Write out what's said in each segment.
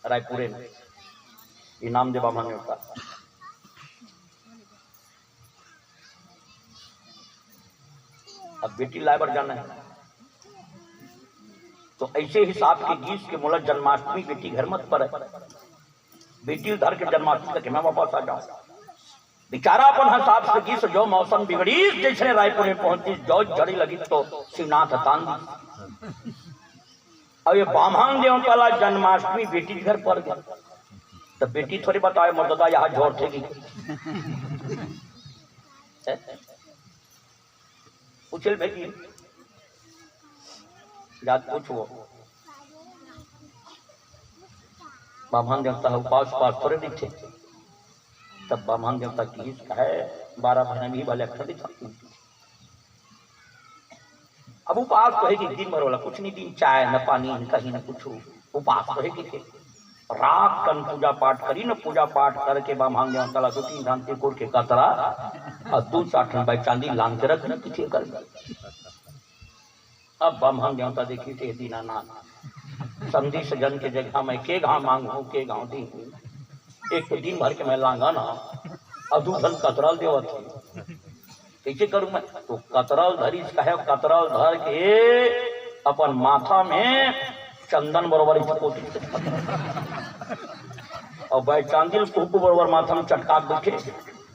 रायपुरे में इनाम देवा मान्य होता। अब बेटी लाइबर जाना है तो ऐसे हिसाब के गीस के मोला जन्माष्टमी बेटी घर मत पर बेटी उधर के जन्माष्टमी तक मैं वापस आ जाऊं। बेचारा अपन हिसाब से गीस जो मौसम बिगड़ी जैसे रायपुर में पहुंची जो झड़ी लगी तो शिवनाथ तान दी। अब ये बामहान देव वाला जन्माष्टमी बेटी घर पर गया तो बेटी थोड़ी बताए मर्दादा यहाँ झोर थे पूछल बेटी जात पूछो बामहान देवता है उपास पास थोड़े दिखे तब बामहान देवता की है 12 महीने में ही वाले अक्षर दिखाती। अब उपास तो है कि दिन भर वाला कुछ नहीं दिन चाय न पानी न कहीं न कुछ उपास तो है कि रात कन पूजा पाठ करी न पूजा पाठ करके बामहान देवता दो 3 घंटे कोर के कतरा और 2-8 भाई चांदी लान के रख किसी कर। अब बामहान देवता देखी थे दीनानाथ संधि सजन के जगह मैं के गाँव मांगू के गाँव दी एक तो दिन भर के मैं लांगा ना और 2 घंट कतरल देव थे कैसे करूं मैं तो कतरल धरी कहे कतरल धर के अपन माथा में चंदन बरोबर और भाई चांदिल कुकू बरोबर माथा में चटका देखे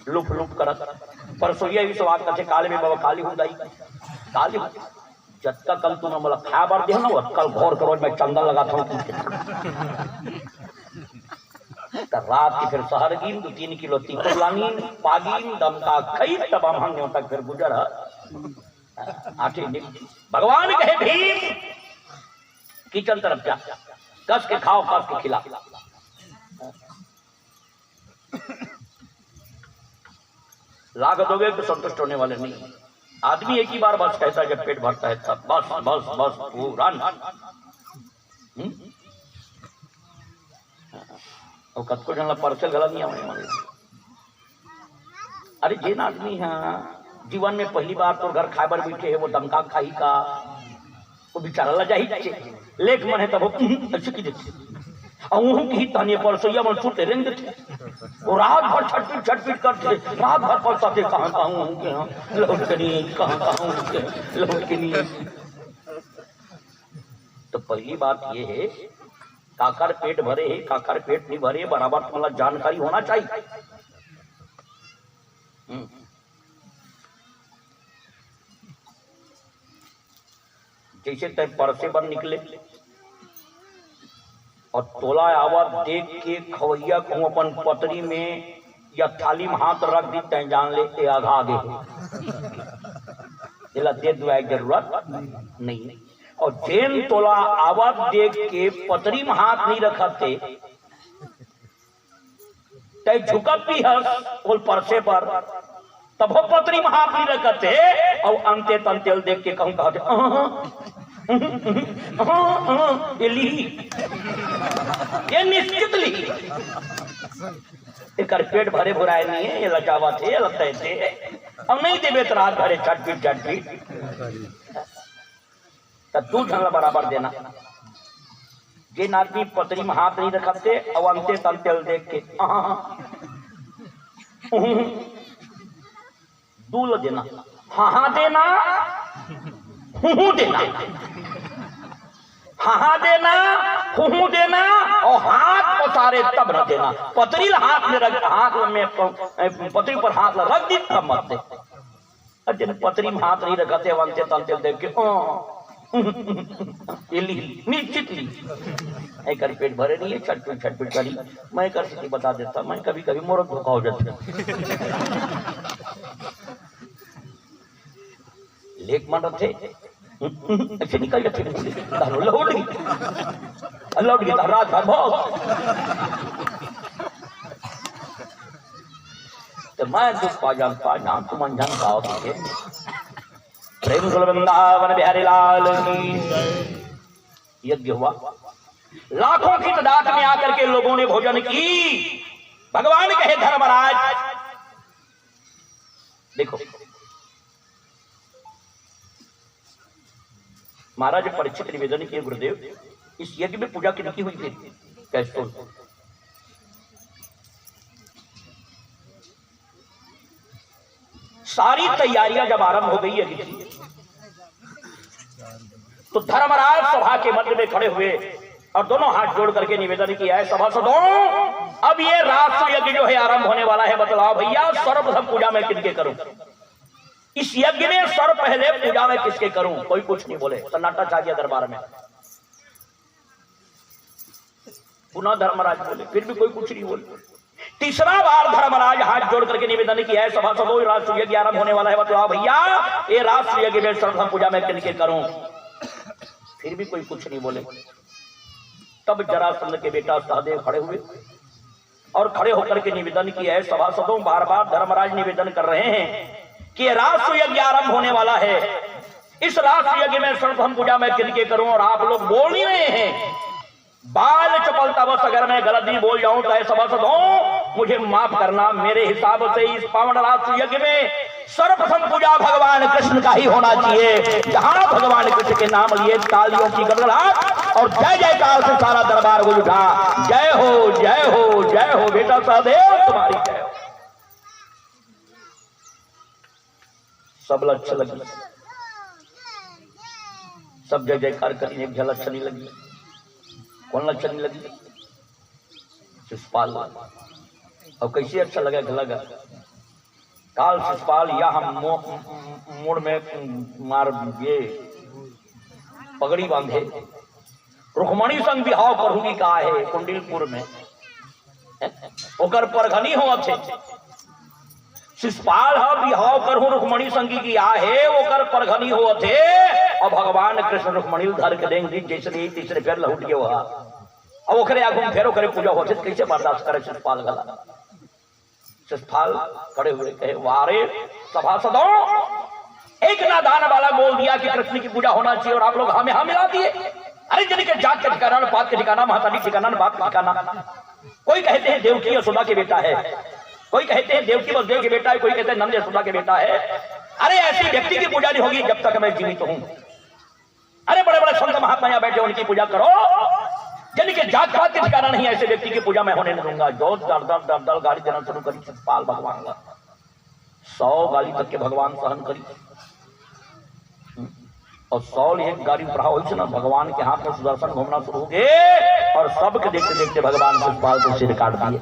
लुप लुप करत परसोइया भी बात करते काले में बाबा काली हो जाई काली जत्का कल तुम मला खा बार दे ना कल घोर करो मैं चंदन लगाता हूँ रात की फिर शहर गिन 2-3 किलो तीखो लानीन पागिन दमका खई तब हम तक फिर गुजर आठे भगवान कहे भीम किचन तरफ जा कस के खाओ कस के खिला। लाग दोगे तो संतुष्ट होने वाले नहीं। आदमी एक ही बार बस कहता है जब पेट भरता है तब बस बस बस पूरा और कतको जन परसल गलत नहीं आवे। अरे जिन आदमी है जीवन में पहली बार तो घर खाए बर बैठे है वो दमका खाई का वो बेचारा लजा ही लेख मन है तब अच्छी की देखे और की तानी परसोइया मन सुते रेंग देते वो रात भर छटपट करते रात भर पड़ते कहां कहूं के लौट के नहीं कहां कहूं के लौट के नहीं। तो पहली बात ये है काकर पेट भरे है काकर पेट नहीं भरे बराबर तुम्हारा जानकारी होना चाहिए। जैसे तय परसे बन निकले और तोला आवा देख के खवैया को अपन पतरी में या थाली में हाथ रख दी तय जान ले आगे दे दुआ जरूरत नहीं। और जैन तोला आवाज देख के पतरी में हाथ नहीं रखते तय झुकत भी है बोल परसे पर तब वो पतरी में हाथ नहीं रखते और अंते तंतेल देख के कहूं कहते ये निश्चित ली एक पेट भरे भुराए नहीं है ये लचावा थे लगते थे अब नहीं देवे तो रात भरे चटपीट तब 2 ढंग बराबर देना। जिन आदमी पतरी में हाथ नहीं रखते और अंते तंतेल देख के दूल देना हाँ देना हूँ देना हाँ देना हूँ देना और हाथ पसारे तब न देना। पतरी हाथ में रख हाथ में पतरी पर हाथ रख दी तब मत दे। जिन पतरी में हाथ नहीं रखते अंते तंतेल देख के निश्चित ली एक पेट भरे नहीं है छटपट करी मैं कर सकती बता देता मैं कभी कभी मोर धोखा हो जाता लेख मन रखे ऐसे निकल जाते लौट गया रात भर बहुत तो मैं दुख पा जान तुम अनजान पाओ प्रेम वृंदावन बिहारी लाल की यज्ञ हुआ। लाखों की तादाद में आकर के लोगों ने भोजन की। भगवान कहे धर्मराज देखो महाराज परीक्षित निवेदन किए गुरुदेव इस यज्ञ में पूजा की हुई थी कैसे सारी तैयारियां जब आरंभ हो गई है तो धर्मराज सभा के मध्य में खड़े हुए और दोनों हाथ जोड़ करके निवेदन किया है, सभासदों अब ये राष्ट्र यज्ञ जो है आरंभ होने वाला है, बतलाओ भैया सर्वप्रथम पूजा में किसके करूं? इस यज्ञ में सर्व पहले पूजा में किसके करूं? कोई कुछ नहीं बोले, सन्नाटा छा गया दरबार में। पुनः धर्मराज बोले, फिर भी कोई कुछ नहीं बोले। तीसरा बार धर्मराज हाथ जोड़ करके निवेदन किया है, सभासदों राष्ट्र यज्ञ आरंभ होने वाला है, बतलाओ भैया ये राष्ट्र यज्ञ में सर्वप्रथम पूजा में किसके करूं? फिर भी कोई कुछ नहीं बोले। तब जरासंध के बेटा सहदेव खड़े हुए और खड़े होकर के निवेदन किया है, सभासदों बार बार धर्मराज निवेदन कर रहे हैं कि राष्ट्र यज्ञ आरंभ होने वाला है, इस राष्ट्र यज्ञ में सर्वप्रथम पूजा मैं किनके करूं? और आप लोग बोल नहीं रहे हैं। बाल चपलता बस अगर मैं गलत नहीं बोल जाऊं तो सभासदों मुझे माफ करना। मेरे हिसाब से इस पावन राष्ट्र यज्ञ में सर्वप्रथम पूजा भगवान कृष्ण का ही होना चाहिए। जहां भगवान कृष्ण के नाम लिए तालियों की गड़गड़ाहट और जय जयकार से सारा दरबार को उठा। जय हो जय हो जय हो बेटा सहदेव तुम्हारी जय हो। सब लक्ष्य लगी, सब जय जयकार करी, एक झलक चली लगी। कौन लक्ष्य नहीं लगी? शिषपाल। और कैसे अच्छा लगा काल शिषपाल या हम मोड़ में मार ये पगड़ी बांधे रुक्मणी संग बिहाव करूंगी कहा है कुंडीलपुर में ओकर परघनी हो अच्छे शिषपाल हा बिहाव करूं रुक्मणी संगी की आहे ओकर परघनी हो थे और भगवान कृष्ण रुक्मणी धर के देंगे जैसे तीसरे फेर लहुट गए वहा अब ओकरे आगू फेर ओकरे पूजा होते कैसे बर्दाश्त करे शिषपाल गला। शिषपाल खड़े हुए कहे वारे सभासदों एक नादान वाला बोल दिया कि कृष्ण की पूजा होना चाहिए और आप लोग हमें हाँ मिला दिए। अरे जिनके जात के ठिकाना बात के ठिकाना महातारी ठिकाना बात के ठिकाना। कोई कहते हैं देवकी यशोदा के बेटा है, कोई कहते हैं देवकी वसुदेव के बेटा है, कोई कहते हैं नंद यशोदा के बेटा है। अरे ऐसी व्यक्ति की पूजा नहीं होगी जब तक मैं जीवित हूं। अरे बड़े बड़े संत महात्मा यहाँ बैठे उनकी पूजा करो, जिनके जात पात के ठिकाना नहीं ऐसे व्यक्ति की पूजा मैं होने नहीं दूंगा। जो दर दर दर दर गाली देना शुरू करी शिषपाल भगवान का 100 गाली तक के भगवान सहन करी और 100 एक गाली बढ़ा हुई ना भगवान के हाथ में सुदर्शन घूमना शुरू हो गए और सबके देखते देखते भगवान शिषपाल को सिर काट दिए।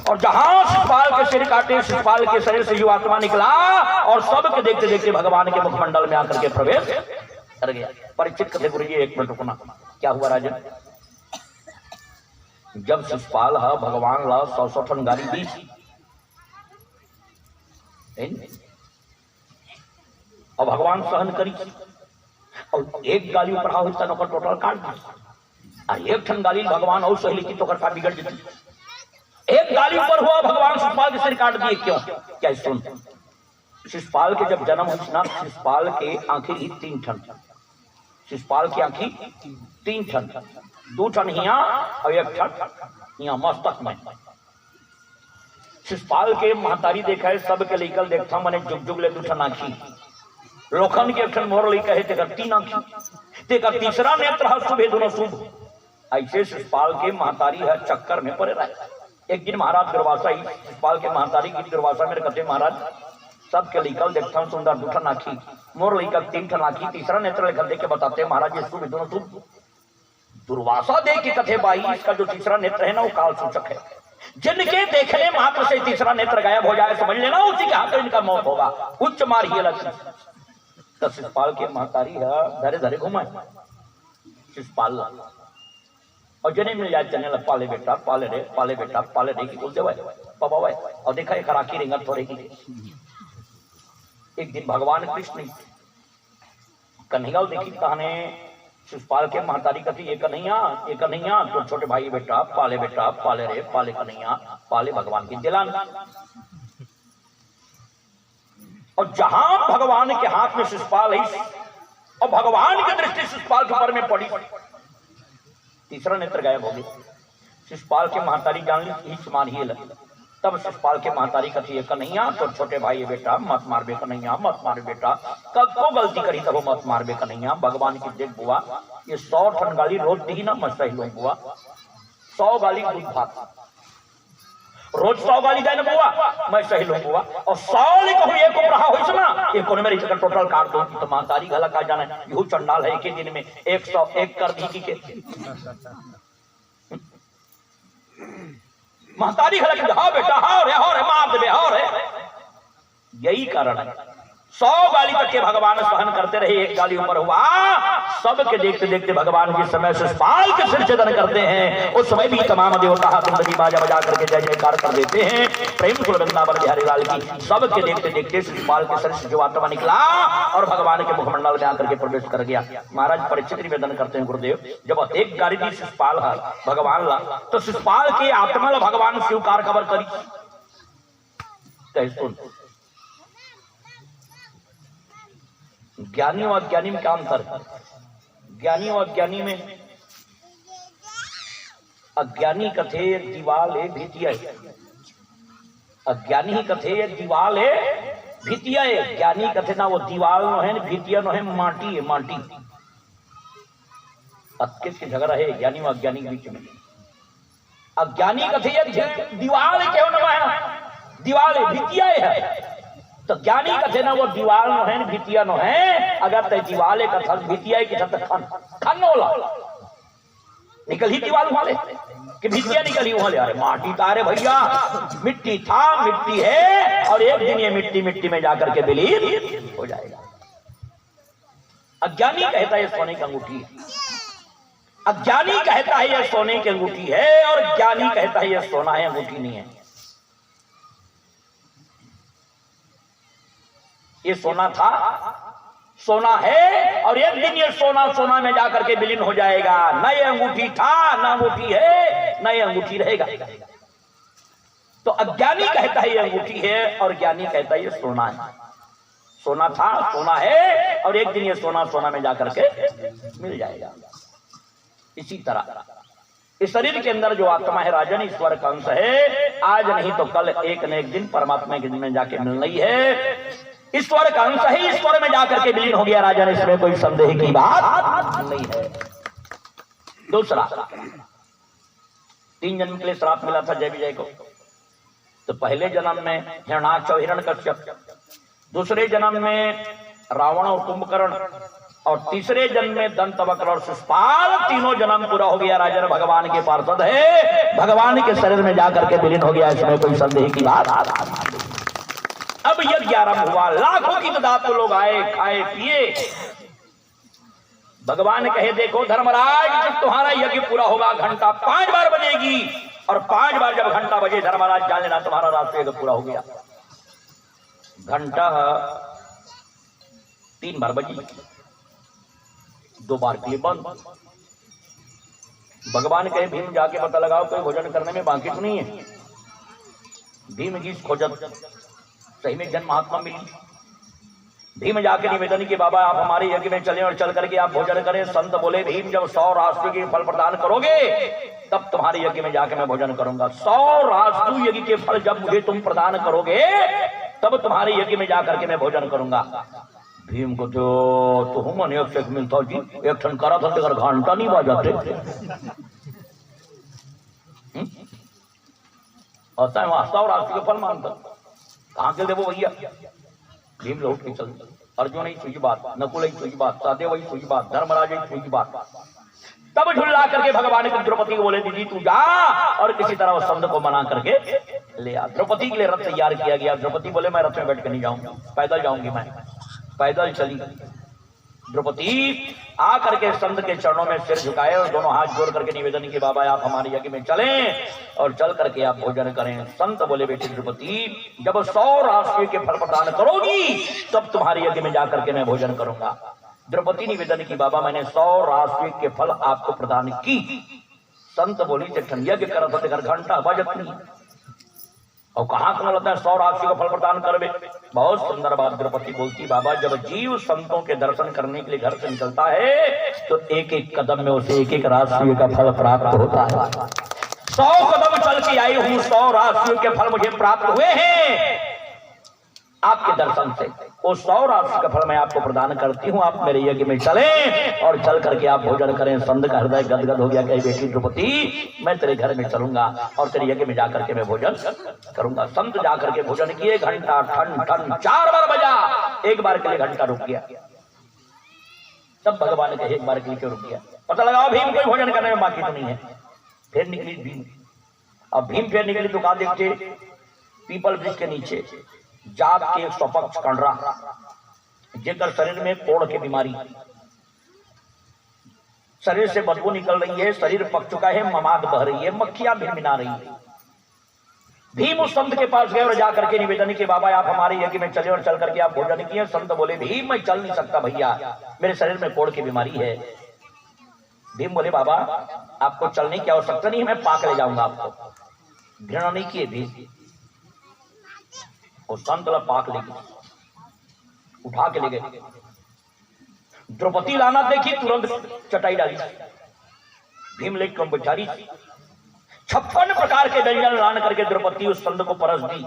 और जहां शिषपाल के सिर काटे शिषपाल के शरीर से युवा आत्मा निकला और सबके देखते देखते भगवान के मुखमंडल में आकर के प्रवेश कर गया। परीक्षित कहते गुरु जी एक मिनट रुकना, क्या हुआ राजन? जब शिषपाल हा भगवान ला 100 ठन गाली दी और भगवान सहन करी और एक गाली पढ़ा हुई तन टोटल काट दी और एक ठन गाली भगवान और सही लिखी तो करता बिगड़ जाती। एक गाली पर हुआ भगवान शिषपाल के सिर काट दिए। क्यों? क्या सुन, शिषपाल के जब जन्म हुई ना शिषपाल के आंखें ही 3 ठन, शिषपाल की आंखें 3 ठन, 2 ठन यहाँ और 1 ठन यहाँ मस्तक में। शिषपाल के महतारी देखा है सबके लेकर देखता मैंने जुग जुग ले 2 ठन आंखी लोखन के 1 ठन मोर लेकर है तेकर 3 आंखी तेकर तीसरा नेत्र है शुभ दोनों शुभ। ऐसे शिषपाल के महतारी है चक्कर में पड़े रहे। एक दिन महाराज दुर्वासा ही शिषपाल के महतारी की दुर्वासा मेरे कहते महाराज सबके लेकर देखता हूँ सुंदर 2 ठन आंखी मोर लेकर 3 ठन आंखी तीसरा नेत्र लेकर देख के बताते महाराज ये शुभ दोनों शुभ। दुर्वासा देख के कथे भाई इसका जो तीसरा नेत्र है ना वो काल सूचक है, जिनके देखने मात्र से तीसरा नेत्र गायब हो जाए समझ लेना उसी के हाथ में इनका मौत होगा। उच्च मार ही लक्ष्य तो शिषपाल के महतारी है धरे धरे घुमाए शिषपाल और जने मिल जाए चने पाले बेटा पाले बेटा पाले रे की बोल दे बाबा और देखा एक राखी रिंगत थोड़े की। एक दिन भगवान कृष्ण कन्हैया देखी कहाने शिषपाल के महतारी कथी ये कन्हैया तो छोटे भाई बेटा पाले रे पाले कन्हैया पाले भगवान की दिलान। और जहां भगवान के हाथ में शिषपाल है और भगवान की दृष्टि शिषपाल के ऊपर में पड़ी तीसरा नेत्र गायब हो गया। शिषपाल के महतारी जान ली समान ही लगी। तब शिषपाल के महतारी कथी ये कन्हैया तो छोटे भाई बेटा मत मारबे कन्हैया मत मार बेटा कब को गलती करी तब मत मारबे कन्हैया भगवान की देख बुआ ये 100 ठन गाली रोज दी ना मत सही लो बुआ 100 गाली दूध भात, रोज 100 गाली जाए ना बुआ, मैं सही लो बुआ, और 100 कहूँ एक रहा हो इसमें एक कोने में रही टोटल काट दो तो महतारी गला का जाना यू चंडाल है एक ही दिन में 101 कर दी के महतारी गला के हाँ बेटा हाँ रे मार दे हाँ रे। यही कारण है 100 गाली तक के भगवान सहन करते रहे, एक गाली ऊपर हुआ सबके देखते देखते भगवान के समय शिषपाल के सिर छेदन करते हैं। उस समय भी तमाम देवता हाथी बाजा बजा करके जय जयकार कर देते हैं। प्रेम कुल वृंदावन बिहारी लाल की सबके देखते देखते शिषपाल के सिर से जो आत्मा निकला और भगवान के मुखमंडल में आकर के प्रवेश कर गया। महाराज परीक्षित निवेदन करते हैं गुरुदेव, जब एक गाली दी शिषपाल भगवान ला तो शिषपाल के आत्मा ला भगवान स्वीकार खबर करी कैसे। ज्ञानी और अज्ञानी में क्या अंतर है? ज्ञानी और अज्ञानी में अज्ञानी कथे दीवाल है भीतिया है, अज्ञानी ही कथे दीवाल है भीतिया है, ज्ञानी कथे ना वो दीवाल नो है भीतिया नो है माटी है माटी। किसके झगड़ा है ज्ञानी और अज्ञानी के बीच में? अज्ञानी कथे दीवाल क्यों ना है दीवाल है भीतिया है, तो ज्ञानी कथे ना वो दीवाल नो है भीतिया नो है। अगर ते दीवाले कथा भीतिया की खन खन होला निकल ही दीवाल वाले कि भीतिया निकली वहां ले। अरे माटी तारे भैया मिट्टी था मिट्टी है और एक दिन ये मिट्टी मिट्टी में जाकर के विलीन हो जाएगा। अज्ञानी कहता है सोने की अंगूठी है, अज्ञानी कहता है ये सोने की अंगूठी है और ज्ञानी कहता है ये सोना है अंगूठी नहीं है। ये सोना था सोना है और एक दिन ये सोना सोना में जाकर के विलीन हो जाएगा। न ये अंगूठी था न अंगूठी है न ये अंगूठी रहेगा। तो अज्ञानी कहता है ये अंगूठी है और ज्ञानी कहता है ये सोना है। सोना था सोना है और एक दिन ये सोना सोना में जाकर के मिल जाएगा। इसी तरह इस शरीर के अंदर जो आत्मा है राजन ईश्वर का अंश है, आज नहीं तो कल एक न एक दिन परमात्मा के दिन में जाके मिलना ही है। ईश्वर का अंश है, ईश्वर में जाकर के विलीन हो गया राजन, इसमें कोई संदेह की बात नहीं है। दूसरा 3 जन्म के लिए श्राप मिला था जय विजय को। तो पहले जन्म में हिरणाक्ष और हिरण्यकश्यप, दूसरे जन्म में रावण और कुंभकर्ण और तीसरे जन्म में दंतवक्र और शिषपाल। तीनों जन्म पूरा हो गया राजन, भगवान के पार्षद है, भगवान के शरीर में जाकर के विलीन हो गया, इसमें कोई संदेह की बात। अब यज्ञ आरंभ हुआ, लाखों की तादाद में लोग आए खाए पिए। भगवान कहे देखो धर्मराज जब तुम्हारा यज्ञ पूरा होगा घंटा 5 बार बजेगी और 5 बार जब घंटा बजे धर्मराज जान लेना तुम्हारा राष्ट्र यज्ञ पूरा हो गया। घंटा 3 बार बजी, 2 बार के लिए बंद। भगवान कहे भीम जाके पता लगाओ कोई भोजन करने में बाकी तो नहीं है। भीम की खोजत सही में जन्म महात्मा मिली। भीम जाके निवेदन की बाबा आप हमारे यज्ञ में चलें और चल करके आप भोजन करें। संत बोले भीम जब 100 राष्ट्र के फल प्रदान करोगे तब तुम्हारे यज्ञ में जाके मैं भोजन करूंगा। 100 राष्ट्र यज्ञ के फल जब मुझे तुम प्रदान करोगे तब तुम्हारे यज्ञ में जाकर के मैं भोजन करूंगा। भीम को तो हम एक से मिलता जी एक ठन करा था अगर घंटा नहीं बजाते होता है वहां 100 राष्ट्र के फल मांगता कहां के देवो भैया। भीम लौट के चल, अर्जुन ही सुई बात, नकुल ही सुई बात, सहदेव ही सुई बात, धर्मराज ही सुई बात। तब झुल्ला करके भगवान के द्रौपदी को बोले दीदी तू जा और किसी तरह उस संत को मना करके ले आ। द्रौपदी के लिए रथ तैयार किया गया। द्रौपदी बोले मैं रथ में बैठ कर नहीं जाऊंगा, पैदल जाऊंगी, मैं पैदल चली। द्रौपदी आ करके संत के चरणों में सिर झुकाए और दोनों हाथ जोड़ करके निवेदन की बाबा आप हमारे यज्ञ में चलें और चल करके आप भोजन करें। संत बोले बेटी द्रौपदी जब 100 राष्ट्र के फल प्रदान करोगी तब तुम्हारे यज्ञ में जाकर के मैं भोजन करूंगा। द्रौपदी निवेदन की बाबा मैंने 100 राष्ट्र के फल आपको प्रदान की। संत बोली यज्ञ कर घंटा बजत नहीं और कहां को लगता है 100 राशि का फल प्रदान करवे। बहुत सुंदर बात द्रौपदी बोलती बाबा जब जीव संतों के दर्शन करने के लिए घर से निकलता है तो एक एक कदम में उसे एक एक राशि का फल प्राप्त होता है। 100 कदम चल के आई हूं, 100 राशि के फल मुझे प्राप्त हुए हैं। आपके दर्शन से वो 100 राशि का फल मैं आपको प्रदान करती हूँ। आप मेरे यज्ञ में चलें और चल करके आप भोजन करें। संत का हृदय गदगद हो गया, कही बेटी द्रौपदी मैं तेरे घर में चलूंगा और तेरे यज्ञ में जाकर के मैं भोजन करूंगा। संत जाकर के भोजन किए। घंटा ठन ठन 4 बार बजा। एक बार के लिए घंटा रुक गया। तब भगवान ने कहे एक बार के लिए क्यों रुक गया? पता लगाओ भीम कोई भोजन करने में बाकी तो नहीं है। फिर निकली भीम। अब भीम फिर निकली तो कहा देखते पीपल वृक्ष के नीचे जात के एक स्वपक्ष कंडरा जेकर शरीर में कोढ़ की बीमारी, शरीर से बदबू निकल रही है, शरीर पक चुका है, ममाद बह रही है, मक्खियां भिनभिना रही है। भीम उस संत के पास गए और जाकर के निवेदन किए बाबा आप हमारे यज्ञ में चले और चल करके आप भोजन किए। संत बोले भीम मैं चल नहीं सकता भैया, मेरे शरीर में कोढ़ की बीमारी है। भीम बोले बाबा आपको चलने की आवश्यकता नहीं है, मैं पाक ले जाऊंगा आपको। घृणा नहीं किए भीम। और संत पाक ले गए, उठा के ले गए। द्रौपदी लाना देखी, तुरंत चटाई डाली। भीम लेकर बेचारी 56 प्रकार के व्यंजन लान करके द्रौपदी उस संत को परस दी।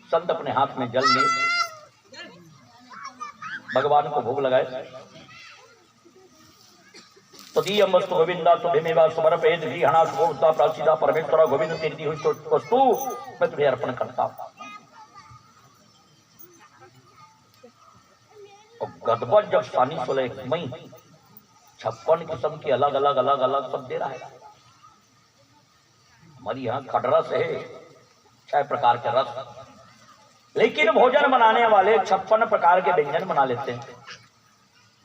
संत अपने हाथ में जल लिए, भगवान को भोग लगाए। तदीयमस्तु गोविंदा तुभ्यमेव समर्पयेत् गृह्णा सुबोधता प्रासीदा परमेश्वर गोविंद तेरी दी हुई वस्तु मैं तुम्हें अर्पण करता हूं। और गदबद जब सानी 16 मई 56 किस्म की अलग अलग सब दे रहा है। हमारी यहाँ खटरस है 6 प्रकार के रस, लेकिन भोजन बनाने वाले 56 प्रकार के व्यंजन बना लेते हैं।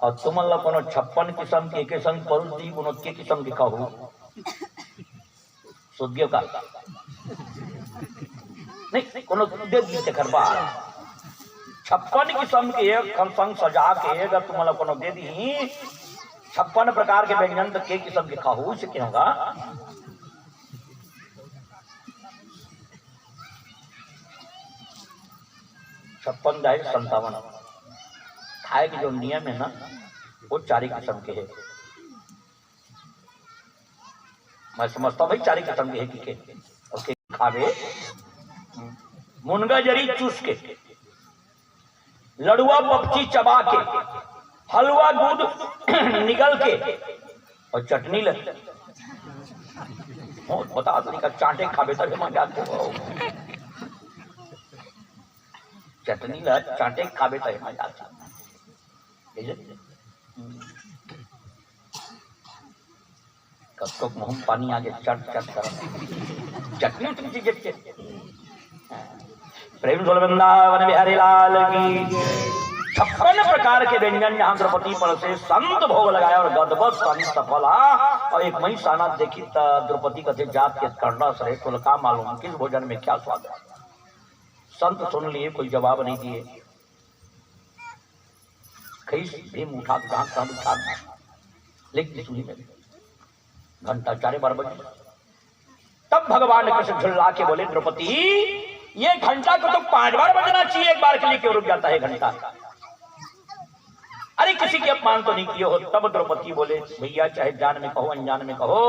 और तुम लोग 56 किस्म के एक संग परुष दी गुणोत्के किस्म की कहू सुद्य का नहीं कोनो दे करबा 56 किस्म के एक संग सजा के अगर तुम लोग कोनो दे दी 56 प्रकार के व्यंजन तो के किस्म के खाऊ से क्या होगा? छप्पन 57 खाए के जो नियम है ना वो 4 किस्म के है। मैं समझता भाई 4 किस्म के है कि उसके खावे मुनगा जरी चूस के, लड़ुआ पपची चबा के, हलवा दूध निगल के और चटनी लगती बता का चांटे खावे तक हम जाते हो। चटनी ला चांटे खावे तक हम जाते कब मुंह पानी आगे चट चट कर चटनी उतनी चीज प्रेम वृंदावन बिहारी लाल की 56 प्रकार के व्यंजन जहां द्रौपदी पर से संत भोग लगाया और गदबद सानी सफला। और एक मई साना देखी द्रौपदी कथे जात के करना सरे तो का मालूम किस भोजन में क्या स्वाद है। संत सुन लिए, कोई जवाब नहीं दिए। भीम उठा उठा लेकिन सुनी में घंटा 4 बार बजे। तब भगवान ने कृष्ण झुल्ला के बोले द्रौपदी ये घंटा को तो 5 बार बजना चाहिए, एक बार के लिए क्यों रुक जाता है घंटा? अरे किसी के अपमान तो नहीं किए हो। तब द्रौपदी बोले भैया चाहे जान में कहो अनजान में कहो,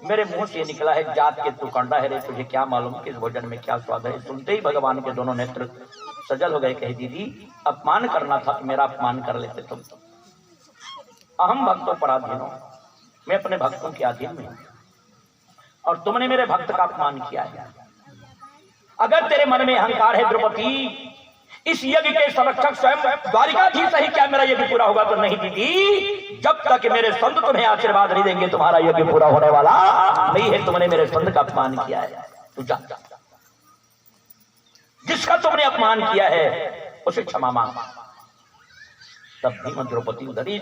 मेरे मुंह से निकला है जात के तू कंडा है रे, तुझे क्या मालूम किस भोजन में क्या स्वाद है। सुनते ही भगवान के दोनों नेत्र सजल हो गए। कहे दीदी अपमान करना था तो मेरा अपमान कर लेते तुम। अहम भक्तों पराधीन हो, मैं अपने भक्तों के अधीन में हूं और तुमने मेरे भक्त का अपमान किया है। अगर तेरे मन में अहंकार है द्रौपदी, इस यज्ञ के संरक्षक स्वयं द्वारिकाधीश ही क्या मेरा यज्ञ पूरा होगा? तो नहीं दीदी, जब तक मेरे संत तुम्हें आशीर्वाद नहीं देंगे तुम्हारा यज्ञ पूरा होने वाला नहीं है। तुमने मेरे संत का अपमान किया है, तू जा। जिसका तुमने अपमान किया है उसे क्षमा मांग। तब भीम द्रौपदी उधरी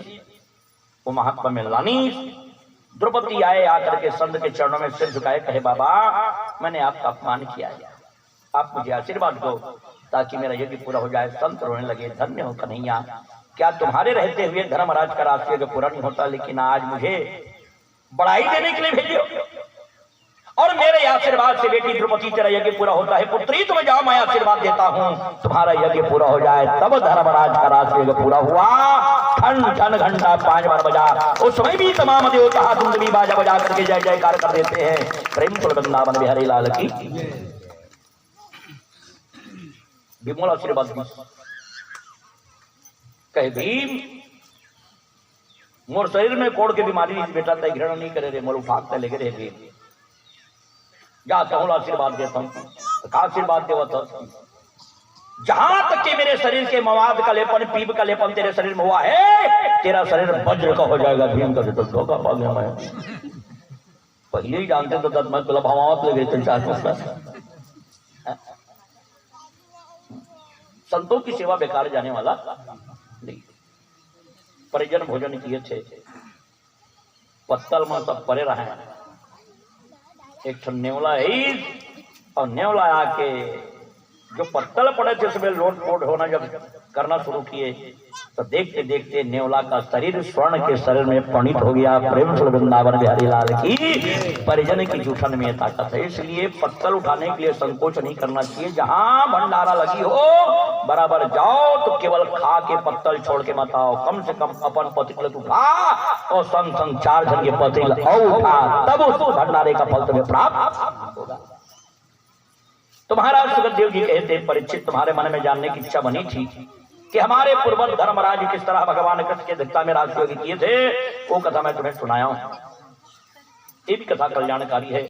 वो महात्मा में लानी। द्रौपदी आए, आकर के संत के चरणों में सिर झुकाए, कहे बाबा मैंने आपका अपमान किया है, आप मुझे आशीर्वाद दो ताकि मेरा यज्ञ पूरा हो जाए। संत रोने लगे, धन्य हो कन्हैया, क्या तुम्हारे रहते हुए धर्मराज का राष्ट्र यज्ञ पूरा नहीं होता, लेकिन आज मुझे बड़ाई देने के लिए भेजो और मेरे आशीर्वाद से बेटी द्रौपदी तेरा यज्ञ पूरा होता है। पुत्री तुम जाओ, मैं आशीर्वाद देता हूँ तुम्हारा यज्ञ पूरा हो जाए। तब धर्मराज का राष्ट्र यज्ञ पूरा हुआ। ठन ठन घंटा 5 बार बजा। उस समय भी तमाम देवता धुंधली बाजा बजा करके जय जयकार कर देते हैं। प्रेम वृंदावन बिहारी लाल की। भीमोल आशीर्वाद दी कहे भीम मोर शरीर में कोड़ के बीमारी बेटा तय घृणा नहीं करे रे मोर उठाते लेके रहे भीम जाता हूँ आशीर्वाद देता हूँ तो आशीर्वाद देवा था जहां तक कि मेरे शरीर के मवाद का लेपन पीप का लेपन तेरे शरीर में हुआ है तेरा शरीर वज्र का हो जाएगा भीम का तो धोखा पा गया मैं पहले ही जानते तो दत्त मैं तुला भावावत लगे तो चाहता संतों की सेवा बेकार जाने वाला नहीं परिजन भोजन किए थे पत्तल में सब परे रहे एक नेवला है और नेवला आके जो पत्तल पड़े थे उसमें लोट पोट होना जब करना शुरू किए तो देखते देखते नेवला का शरीर स्वर्ण के शरीर में परिणित हो गया। प्रेम से वृंदावन बिहारी लाल की परिजन की जूठन में ताकत है, इसलिए पत्तल उठाने के लिए संकोच नहीं करना चाहिए। जहां भंडारा लगी हो बराबर जाओ तो केवल खा के पत्तल छोड़ के मत आओ, कम से कम अपन पतिल उठा और संग संग 4 जन के पतिल और उठा, तब उस भंडारे का फल तुम्हें प्राप्त होगा। तो महाराज सुखदेव जी कहते परीक्षित तुम्हारे मन में जानने की इच्छा बनी थी कि हमारे पूर्वज धर्मराज किस तरह भगवान कृष्ण के धिक्ता में राजयोग किए थे, वो कथा मैं तुम्हें सुनाया हूं। ये भी कथा कल्याणकारी है।